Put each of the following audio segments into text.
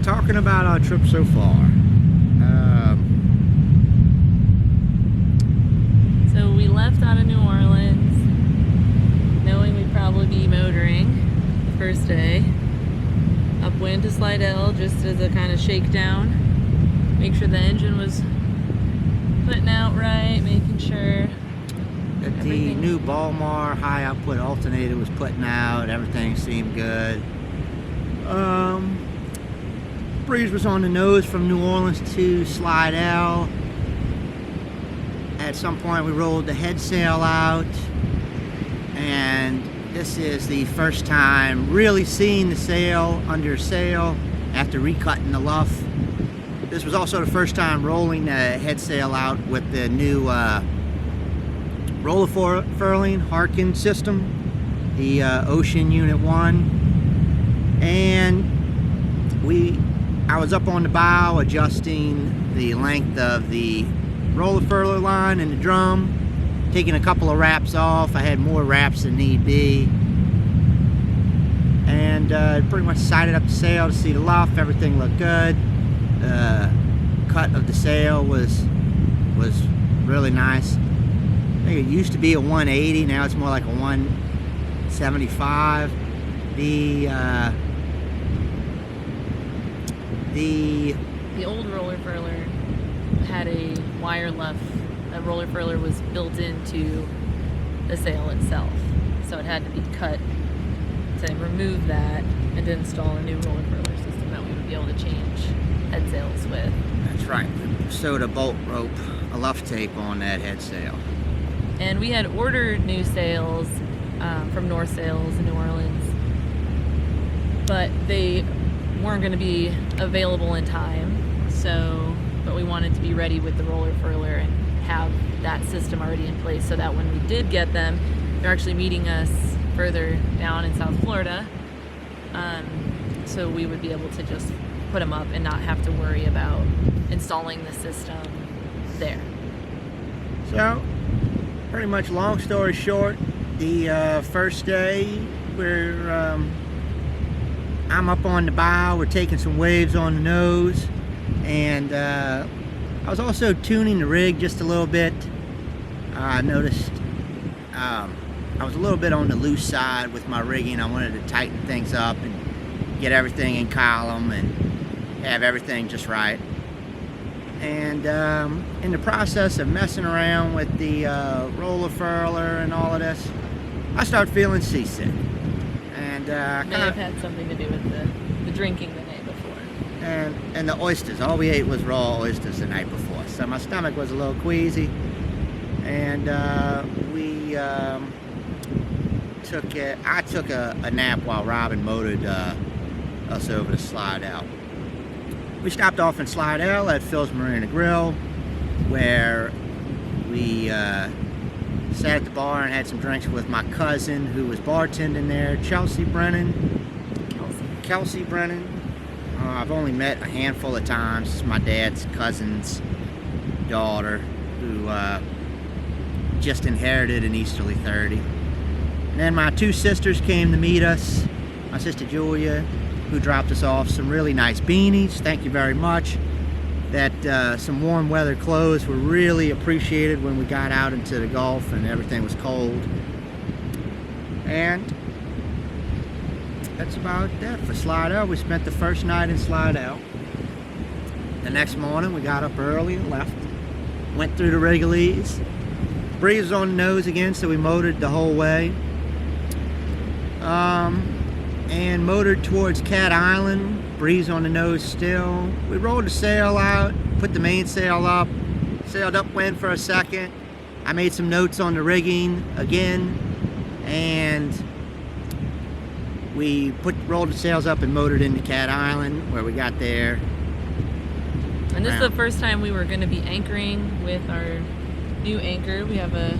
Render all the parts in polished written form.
talking about our trip so far. So we left out of New Orleans knowing we'd probably be motoring the first day. Upwind to Slidell just as a kind of shakedown. Make sure the engine was putting out right, making sure That the new Balmar high output alternator was putting out, everything seemed good. Breeze was on the nose from New Orleans to Slidell. At some point we rolled the head sail out, and this is the first time really seeing the sail under sail after recutting the luff. This was also the first time rolling the head sail out with the new roller furling Harkin system, the Ocean Unit 1. And I was up on the bow adjusting the length of the roller furler line and the drum, taking a couple of wraps off. I had more wraps than need be, and pretty much sighted up the sail to see the luff. Everything looked good. Cut of the sail was really nice. I think it used to be a 180, now it's more like a 175. The old roller furler had a wire luff. That roller furler was built into the sail itself, so it had to be cut to remove that and to install a new roller furler system that we would be able to change head sails with. That's right. Sewed a bolt rope, a luff tape on that head sail. And we had ordered new sails from North Sails in New Orleans, but they weren't going to be available in time. But we wanted to be ready with the roller furler and have that system already in place so that when we did get them, they're actually meeting us further down in South Florida. So we would be able to just put them up and not have to worry about installing the system there. So, pretty much long story short, the first day I'm up on the bow, we're taking some waves on the nose, and I was also tuning the rig just a little bit. I noticed I was a little bit on the loose side with my rigging. I wanted to tighten things up and get everything in column and have everything just right. And in the process of messing around with the roller furler and all of this, I started feeling seasick. And may have had something to do with the drinking the night before. And the oysters. All we ate was raw oysters the night before. So my stomach was a little queasy. And I took a nap while Robin motored us over to Slidell. We stopped off in Slidell at Phil's Marina Grill, where we sat at the bar and had some drinks with my cousin who was bartending there, Kelsey Brennan. I've only met a handful of times. It's my dad's cousin's daughter who just inherited an Easterly 30. And then my two sisters came to meet us. My sister Julia, who dropped us off some really nice beanies. Thank you very much. Some warm weather clothes were really appreciated when we got out into the Gulf and everything was cold. And that's about that for Slidell. We spent the first night in Slidell. The next morning we got up early and left. Went through the Wrigley's. Breeze was on the nose again, so we motored the whole way. And motored towards Cat Island. Breeze on the nose still. We rolled the sail out, put the mainsail up, sailed upwind for a second. I made some notes on the rigging again, and we rolled the sails up and motored into Cat Island, where we got there. And this is the first time we were going to be anchoring with our new anchor. We have a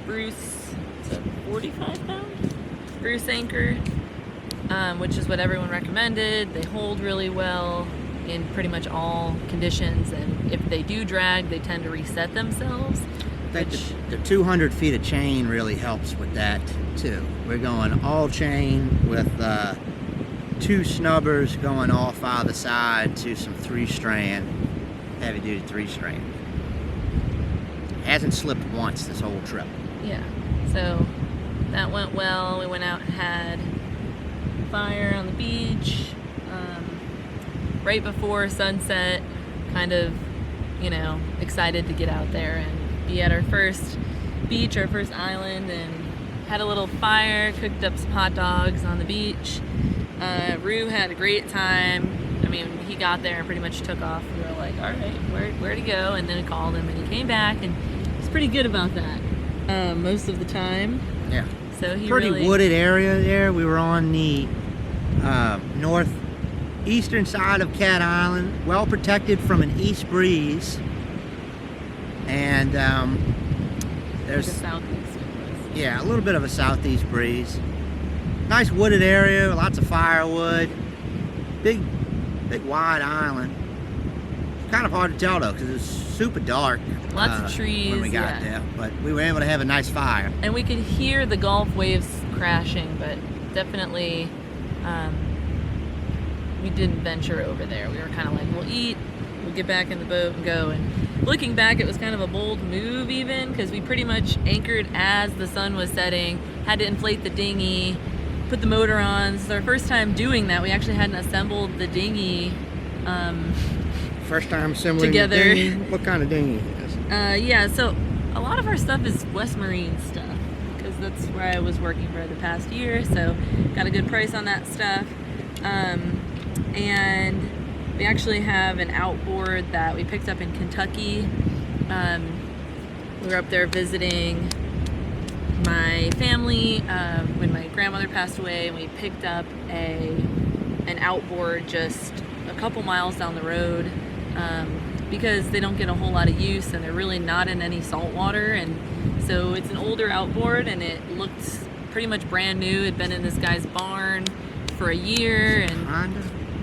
Bruce, it's a 45-pound Bruce anchor, which is what everyone recommended. They hold really well in pretty much all conditions, and if they do drag, they tend to reset themselves. I think the 200 feet of chain really helps with that too. We're going all chain with 2 snubbers going off either side to some 3-strand, heavy duty 3-strand. Hasn't slipped once this whole trip. Yeah, so that went well. We went out and had fire on the beach right before sunset, kind of, you know, excited to get out there and be at our first beach, our first island, and had a little fire, cooked up some hot dogs on the beach. Rue had a great time. I mean, he got there and pretty much took off. We were like, all right, where'd he go? And then I called him and he came back, and he's pretty good about that most of the time. Yeah. So he pretty really... wooded area there. We were on the northeastern side of Cat Island, well protected from an east breeze. And there's the southeast breeze. Yeah, a little bit of a southeast breeze. Nice wooded area, lots of firewood. Big wide island. Kind of hard to tell though, because it's super dark. Lots of trees when we got there, but we were able to have a nice fire. And we could hear the Gulf waves crashing, but definitely we didn't venture over there. We were kind of like, we'll eat, we'll get back in the boat and go. And looking back, it was kind of a bold move even, because we pretty much anchored as the sun was setting, had to inflate the dinghy, put the motor on. This is our first time doing that. We actually hadn't assembled the dinghy first time assembling together. The dinghy? What kind of dinghy is it? Yeah, so a lot of our stuff is West Marine stuff, because that's where I was working for the past year, so got a good price on that stuff. And we actually have an outboard that we picked up in Kentucky. We were up there visiting my family when my grandmother passed away, and we picked up an outboard just a couple miles down the road because they don't get a whole lot of use and they're really not in any salt water. And so it's an older outboard and it looked pretty much brand new. It'd been in this guy's barn for a year. And Honda?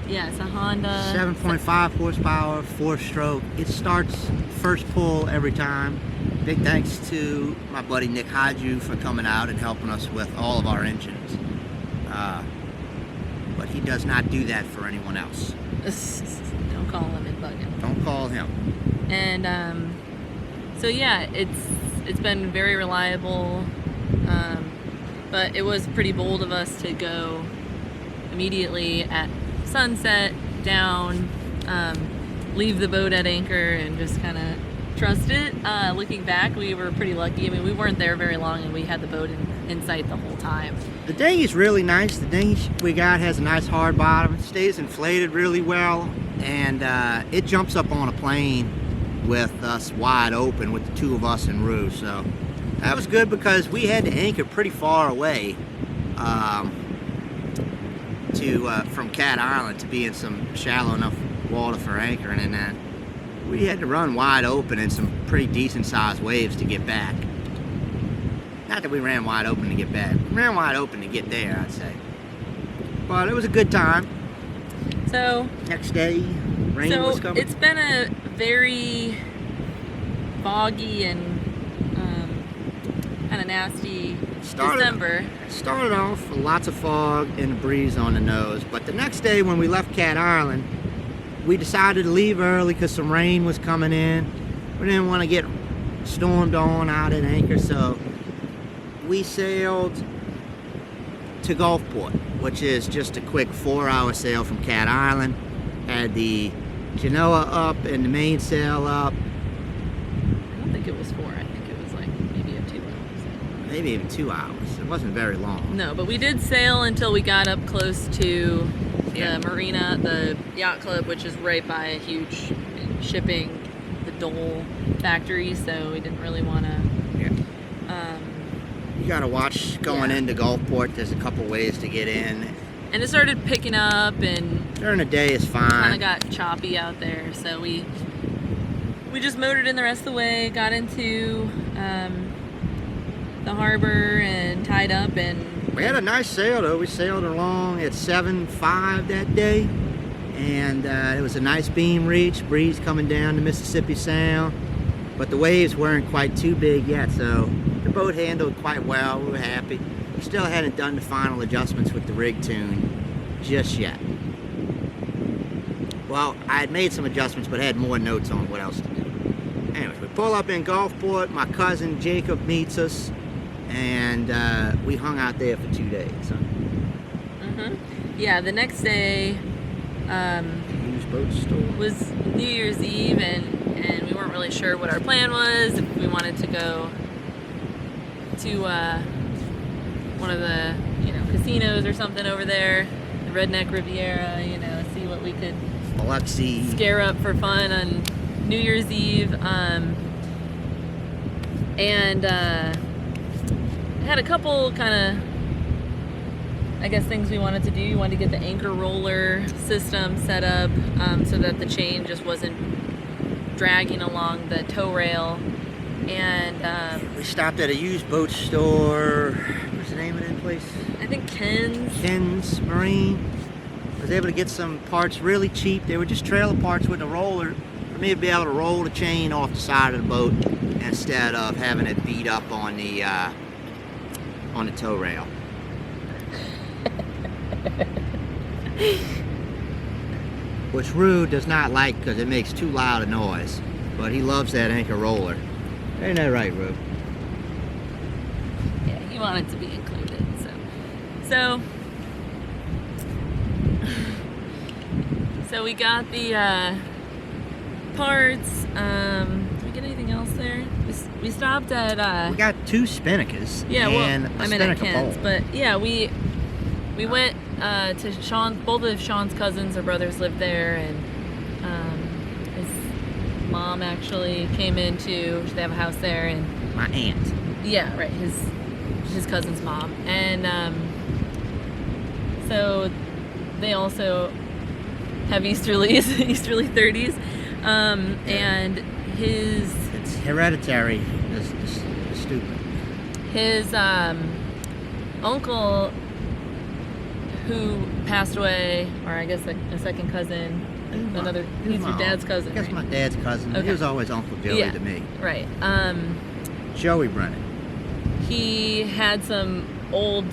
Yeah, it's a Honda. 7.5 horsepower, 4-stroke. It starts first pull every time. Big thanks to my buddy Nick Haju for coming out and helping us with all of our engines. But he does not do that for anyone else. Don't call him and bug him. Don't call him. And so yeah, it's been very reliable. But it was pretty bold of us to go immediately at sunset down, leave the boat at anchor and just kind of trust it. Looking back, we were pretty lucky. I mean, we weren't there very long and we had the boat in sight the whole time. The dinghy's really nice. The dinghy we got has a nice hard bottom. It stays inflated really well, and it jumps up on a plane with us wide open with the 2 of us and Rue. So that was good because we had to anchor pretty far away from Cat Island to be in some shallow enough water for anchoring, and then we had to run wide open in some pretty decent sized waves to get back. Not that we ran wide open to get back. We ran wide open to get there, I'd say. But it was a good time. So next day, rain was coming. It's been a very foggy and kind of nasty December. It started off with lots of fog and a breeze on the nose, but the next day when we left Cat Island, we decided to leave early because some rain was coming in. We didn't want to get stormed on out at anchor, so we sailed to Gulfport, which is just a quick 4-hour sail from Cat Island. Had the Genoa up and the mainsail up. I don't think it was 4. I think it was like maybe a 2 hours. Maybe even 2 hours. It wasn't very long. No, but we did sail until we got up close to the marina, the yacht club, which is right by a huge shipping, the Dole factory, so we didn't really want to. Yeah. You got to watch going into Gulfport. There's a couple ways to get in. And it started picking up, and during the day is fine. Kind of got choppy out there, so we just motored in the rest of the way, got into the harbor and tied up, and we had a nice sail though. We sailed along at 7.5 that day, and it was a nice beam reach, breeze coming down the Mississippi Sound, but the waves weren't quite too big yet, so the boat handled quite well. We were happy. We still hadn't done the final adjustments with the rig tune, just yet. Well, I had made some adjustments, but had more notes on what else to do. Anyways, we pull up in Gulfport. My cousin Jacob meets us, and we hung out there for 2 days. So. Yeah, the next day Used boat store was New Year's Eve, and we weren't really sure what our plan was. If we wanted to go to one of the casinos or something over there, the Redneck Riviera, see what we could Biloxi. scare up for fun on New Year's Eve. And had a couple kind of, I guess, things we wanted to do. We wanted to get the anchor roller system set up so that the chain just wasn't dragging along the tow rail. And we stopped at a used boat store. What's the name of that place? I think Ken's Marine. I was able to get some parts really cheap. They were just trailer parts with a roller for me to be able to roll the chain off the side of the boat instead of having it beat up on the tow rail. Which Rue does not like because it makes too loud a noise, but he loves that anchor roller. Ain't that right, Rue? Yeah, he wanted to be included. So we got the parts. Did we get anything else there? We stopped at. We got 2 spinnakers. Yeah, and well, a I meant at spinnaker Ken's, pole. but yeah, we went to Sean. Both of Sean's cousins or brothers lived there, and his mom actually came in too. They have a house there, and My aunt. yeah, right, his cousin's mom, and so they also have Easterlies, Easterly 30s, and It's hereditary. It's stupid. his uncle, who passed away, or I guess a second cousin, he's your dad's cousin, That's right? my dad's cousin. Okay. He was always Uncle Joey Yeah. to me. Right. Joey Brennan. He had some old.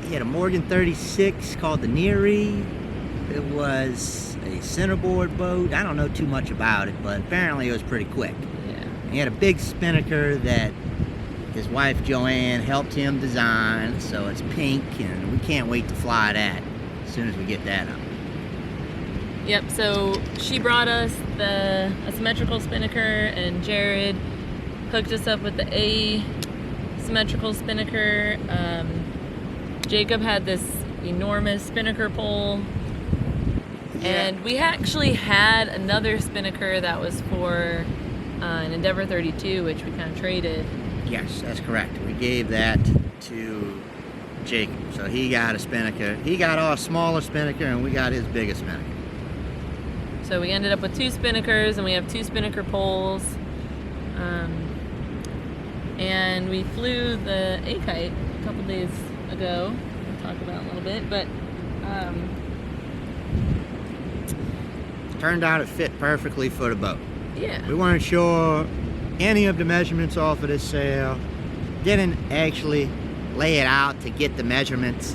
He had a Morgan 36 called the Neary. It was a centerboard boat. I don't know too much about it, but apparently it was pretty quick. Yeah. He had a big spinnaker that his wife Joanne helped him design, so it's pink, and we can't wait to fly that as soon as we get that up. Yep. So she brought us a symmetrical spinnaker, and Jared hooked us up with the asymmetrical spinnaker. Jacob had this enormous spinnaker pole. And we actually had another spinnaker that was for an Endeavor 32, which we kind of traded. Yes, that's correct. We gave that to Jacob. So he got a spinnaker. He got our smaller spinnaker, and we got his biggest spinnaker. So we ended up with 2 spinnakers, and we have 2 spinnaker poles. And we flew the A-kite a couple days ago. We'll talk about it a little bit, but Turned out it fit perfectly for the boat. yeah. We weren't sure any of the measurements off of this sail. Didn't actually lay it out to get the measurements.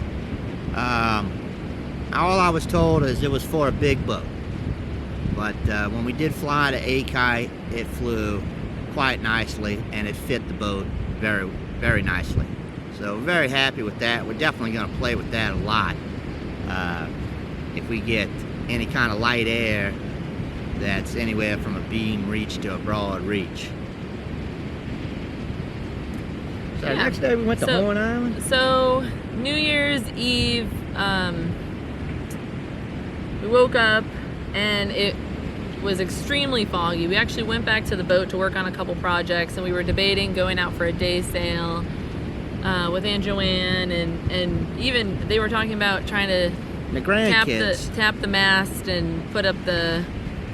All I was told is it was for a big boat. But when we did fly the A-kite, it flew quite nicely, and it fit the boat very, very nicely. So very happy with that. We're definitely going to play with that a lot. If we get any kind of light air that's anywhere from a beam reach to a broad reach. So Yeah. next day we went to So- Horn Island. So New Year's Eve, we woke up and it was extremely foggy. We actually went back to the boat to work on a couple projects, and we were debating going out for a day sail with Aunt Joanne, and even they were talking about trying to The grandkids. tap the mast and put up the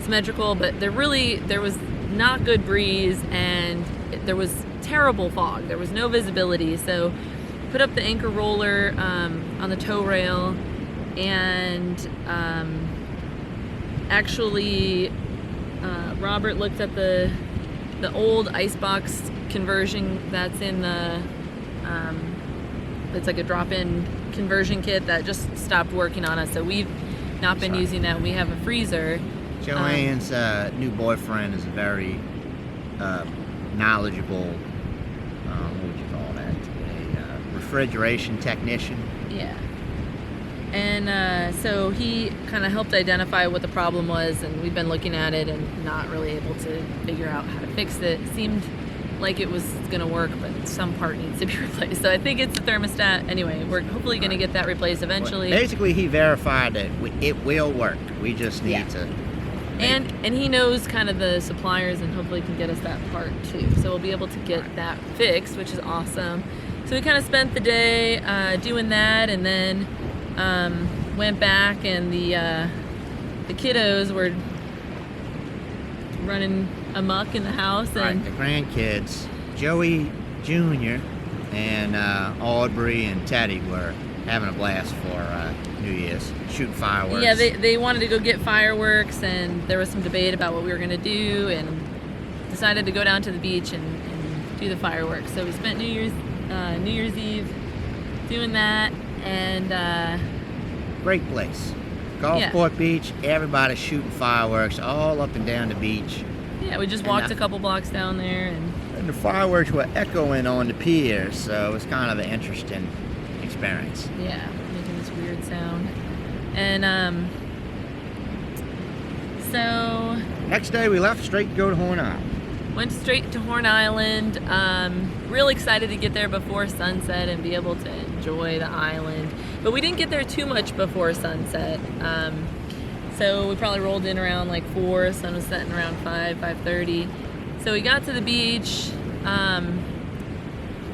symmetrical, but there was not good breeze, and there was terrible fog. There was no visibility, so put up the anchor roller on the tow rail, and actually Robert looked at the old icebox conversion that's in the It's like a drop-in conversion kit that just stopped working on us, so we've not been using that. We have a freezer. Joanne's new boyfriend is a very knowledgeable, what would you call that? A refrigeration technician. Yeah. And so he kind of helped identify what the problem was, and we've been looking at it and not really able to figure out how to fix it. It seemed like it was going to work, but some part needs to be replaced. So I think it's the thermostat. Anyway, we're hopefully going to get that replaced eventually. Well, basically, he verified that it will work. We just need to. And he knows kind of the suppliers, and hopefully can get us that part too. So we'll be able to get that fixed, which is awesome. So we kind of spent the day doing that, and then went back, and the kiddos were running amok in the house, and the grandkids, Joey Jr. and Audrey and Teddy were having a blast for New Year's, shooting fireworks. Yeah, they wanted to go get fireworks, and there was some debate about what we were going to do, and decided to go down to the beach and do the fireworks. So we spent New Year's Eve doing that, and great place. Gulfport Beach, everybody shooting fireworks all up and down the beach. Yeah, we just walked a couple blocks down there, and the fireworks were echoing on the pier, so it was kind of an interesting experience. Yeah, making this weird sound. And so next day we left straight to go to Horn Island. Went straight to Horn Island. Real excited to get there before sunset and be able to enjoy the island. But we didn't get there too much before sunset. So we probably rolled in around like 4. Sun was setting around 5:30. So we got to the beach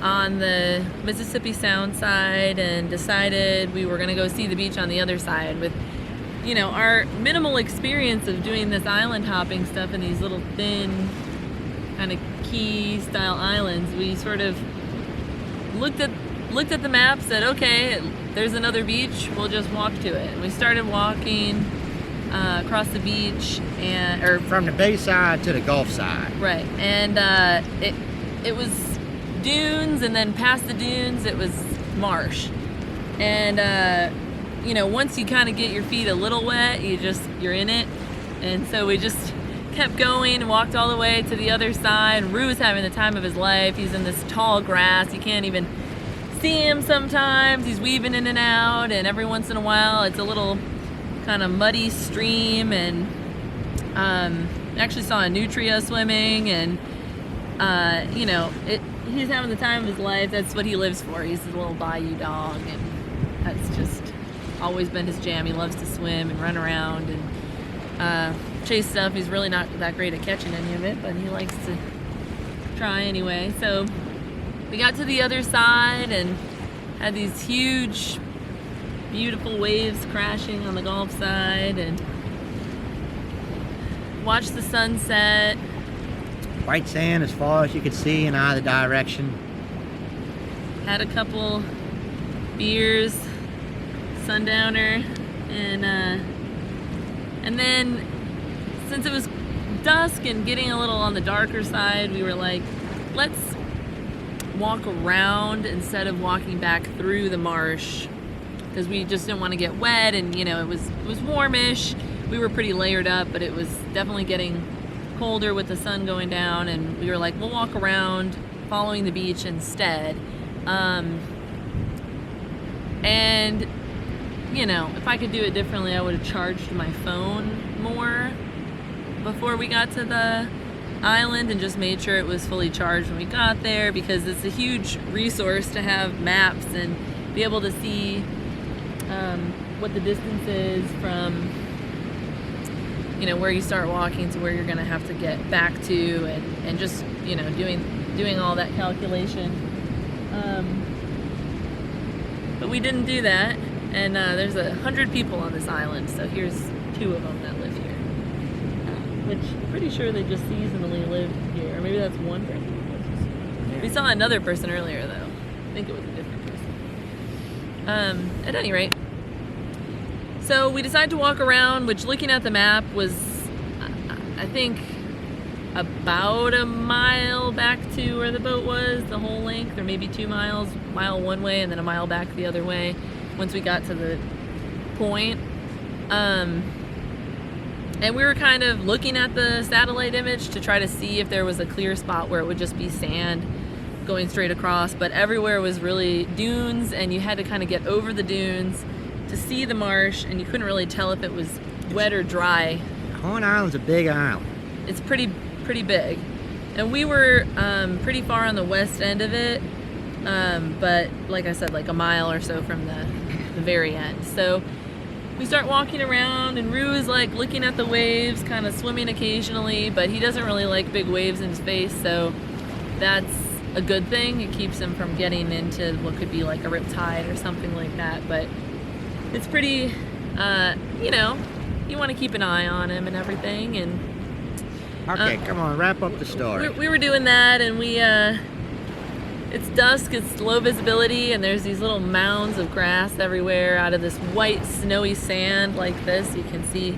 on the Mississippi Sound side and decided we were going to go see the beach on the other side. With, you know, our minimal experience of doing this island hopping stuff in these little thin kind of key style islands, we sort of looked at the map, said, okay, there's another beach, we'll just walk to it. And we started walking across the beach, or from the bay side to the Gulf side. Right, and it was dunes, and then past the dunes it was marsh. And you know, once you kind of get your feet a little wet, you're in it. And so we just kept going and walked all the way to the other side. Rue's having the time of his life. He's in this tall grass. You can't even see him sometimes. He's weaving in and out, and every once in a while it's a little kind of muddy stream. And actually saw a nutria swimming, and you know, he's having the time of his life. That's what he lives for. He's a little bayou dog, and that's just always been his jam. He loves to swim and run around and chase stuff. He's really not that great at catching any of it, but he likes to try anyway. So we got to the other side and had these huge, beautiful waves crashing on the Gulf side, and watched the sunset. White sand as far as you could see in either direction. Had a couple beers, sundowner, and then since it was dusk and getting a little on the darker side, we were like, let's walk around instead of walking back through the marsh, because we just didn't want to get wet. And you know, it was warmish. We were pretty layered up, but it was definitely getting colder with the sun going down, and we were like, we'll walk around following the beach instead. And you know, if I could do it differently, I would have charged my phone more before we got to the island and just made sure it was fully charged when we got there, because it's a huge resource to have maps and be able to see what the distance is from, you know, where you start walking to where you're gonna have to get back to, and just, you know, doing all that calculation. But we didn't do that. And there's 100 people on this island, so here's 2 of them that live here. Which I'm pretty sure they just seasonally live here. Or maybe that's one person. We saw another person earlier, though. I think it was a different person. At any rate, so we decided to walk around, which, looking at the map, was, I think, about a mile back to where the boat was, the whole length, or maybe 2 miles, mile one way and then a mile back the other way once we got to the point. And we were kind of looking at the satellite image to try to see if there was a clear spot where it would just be sand going straight across, but everywhere was really dunes, and you had to kind of get over the dunes to see the marsh, and you couldn't really tell if it was wet or dry. Horn Island's a big island. It's pretty big, and we were pretty far on the west end of it, but like I said, like a mile or so from the very end. So we start walking around, and Rue is like looking at the waves, kind of swimming occasionally, but he doesn't really like big waves in his face, so that's a good thing. It keeps him from getting into what could be like a riptide or something like that. But it's pretty, you know, you want to keep an eye on him and everything. And Okay, come on, wrap up the story. we were doing that, and we it's dusk, it's low visibility, and there's these little mounds of grass everywhere out of this white snowy sand like this, you can see.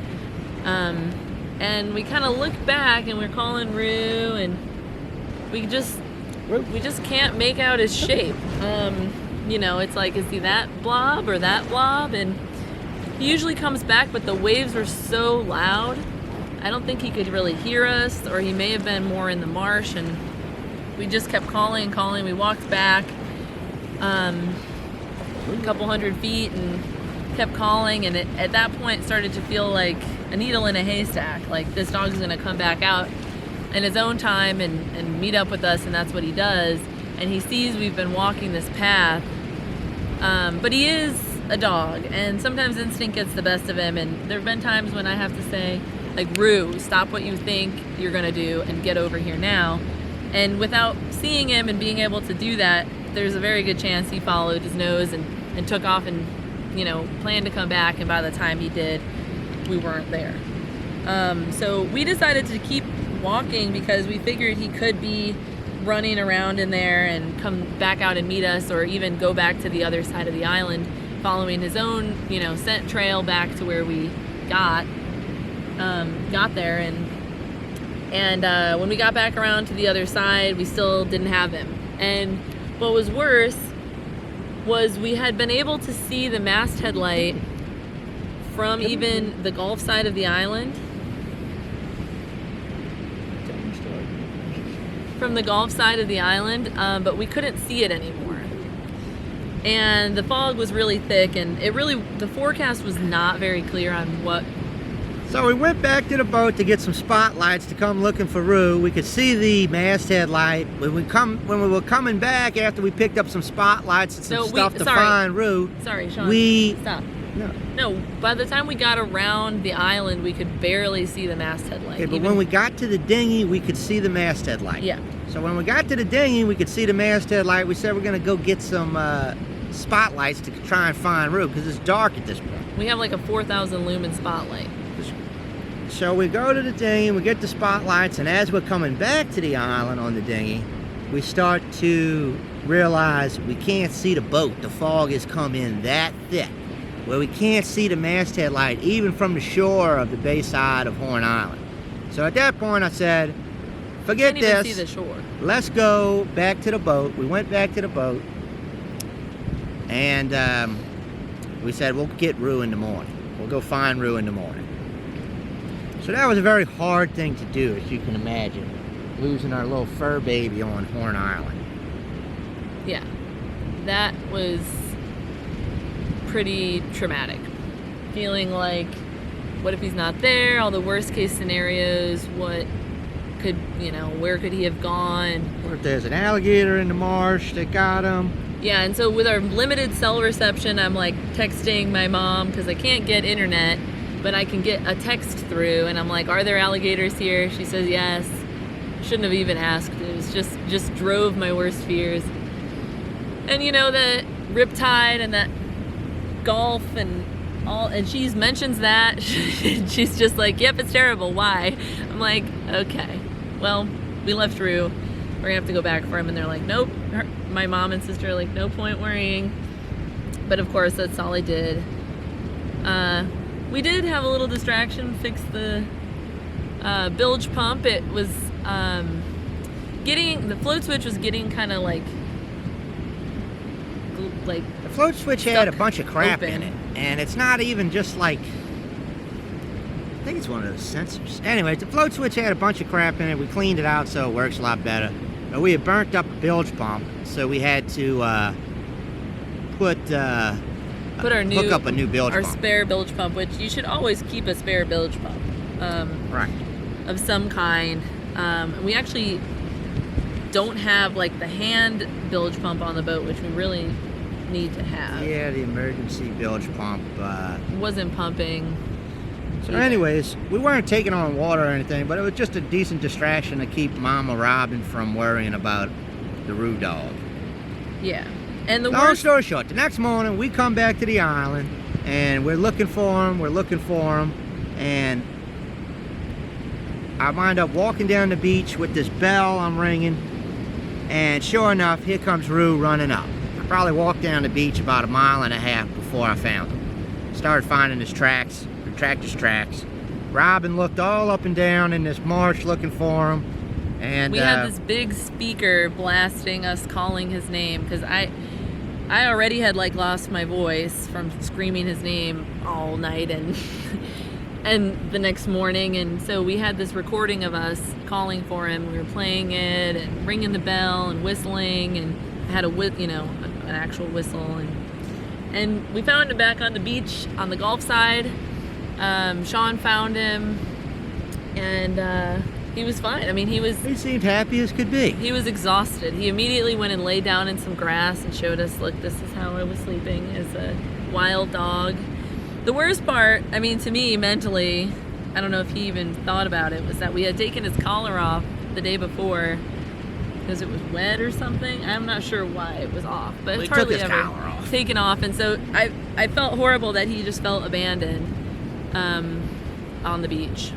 And we kind of look back, and we're calling Rue, and we just can't make out his shape. You know, it's like, is he that blob or that blob? And he usually comes back, but the waves were so loud, I don't think he could really hear us, or he may have been more in the marsh, and we just kept calling and calling. We walked back a couple hundred feet and kept calling, and at that point it started to feel like a needle in a haystack, like this dog's gonna come back out in his own time and meet up with us, and that's what he does. And he sees we've been walking this path, but he is a dog, and sometimes instinct gets the best of him, and there have been times when I have to say, like, Rue, stop what you think you're gonna do and get over here now. And without seeing him and being able to do that, there's a very good chance he followed his nose and took off and, you know, planned to come back, and by the time he did, we weren't there. So we decided to keep walking because we figured he could be running around in there and come back out and meet us, or even go back to the other side of the island following his own, you know, scent trail back to where we got there. And when we got back around to the other side, we still didn't have him. And what was worse was we had been able to see the masthead light from even the Gulf side of the island. From the Gulf side of the island, but we couldn't see it anymore. And the fog was really thick, and the forecast was not very clear on what. So we went back to the boat to get some spotlights to come looking for Rue. We could see the masthead light. When we were coming back after we picked up some spotlights and some stuff to find Rue. Sorry, Sean. Stop. No, by the time we got around the island, we could barely see the masthead light. Okay, but when we got to the dinghy, we could see the masthead light. Yeah. So when we got to the dinghy, we could see the masthead light. We said we're going to go get some spotlights to try and find Rue, because it's dark at this point. We have like a 4,000 lumen spotlight. So we go to the dinghy, we get the spotlights, and as we're coming back to the island on the dinghy, we start to realize we can't see the boat. The fog has come in that thick, where we can't see the masthead light even from the shore of the bay side of Horn Island. So at that point I said, forget this. Can't even see the shore. Let's go back to the boat. We went back to the boat, and we said we'll get Rue in the morning. We'll go find Rue in the morning. So that was a very hard thing to do, as you can imagine, losing our little fur baby on Horn Island. Yeah, that was pretty traumatic. Feeling like, what if he's not there? All the worst case scenarios, what could, you know, where could he have gone? Or if there's an alligator in the marsh that got him. Yeah, and so with our limited cell reception, I'm like texting my mom, because I can't get internet, but I can get a text through, and I'm like, are there alligators here? She says yes. Shouldn't have even asked. It was just drove my worst fears. And you know, the riptide and that Gulf and all, and she mentions that. She's just like, yep, it's terrible. Why? I'm like, okay, well, we left Rue. We're gonna have to go back for him. And they're like, nope. My mom and sister are like, no point worrying. But of course, that's all I did. We did have a little distraction, fix the bilge pump. It was Getting the float switch was getting kind of like The float switch had a stuck bunch of crap open. in it, and it's not even just like, I think it's one of those sensors. Anyway, the float switch had a bunch of crap in it. We cleaned it out so it works a lot better. But we had burnt up a bilge pump, so we had to hook up a new bilge our pump. spare bilge pump, which you should always keep a spare bilge pump Right. of some kind. We actually don't have like the hand bilge pump on the boat, which we really need to have. Yeah, the emergency bilge pump. Wasn't pumping. So either. anyways, we weren't taking on water or anything, but it was just a decent distraction to keep Mama Robin from worrying about the Roo dog. Yeah. And the Long worst, story short, the next morning we come back to the island and we're looking for him, and I wind up walking down the beach with this bell I'm ringing, and sure enough, here comes Roo running up. I probably walked down the beach about 1.5 miles before I found him. Started finding his tracks, the tractor's tracks. Robin looked all up and down in this marsh looking for him, and we had this big speaker blasting us, calling his name, because I already had like lost my voice from screaming his name all night and and the next morning, and so we had this recording of us calling for him. We were playing it and ringing the bell and whistling, and I had an actual whistle, and we found him back on the beach on the Gulf side. Sean found him, and he was fine. I mean, he seemed happy as could be. He was exhausted. He immediately went and laid down in some grass and showed us, look, this is how I was sleeping as a wild dog. The worst part, I mean, to me, mentally, I don't know if he even thought about it, was that we had taken his collar off the day before because it was wet or something. I'm not sure why it was off, but We it's took hardly his ever collar off. taken off. And so I felt horrible that he just felt abandoned on the beach.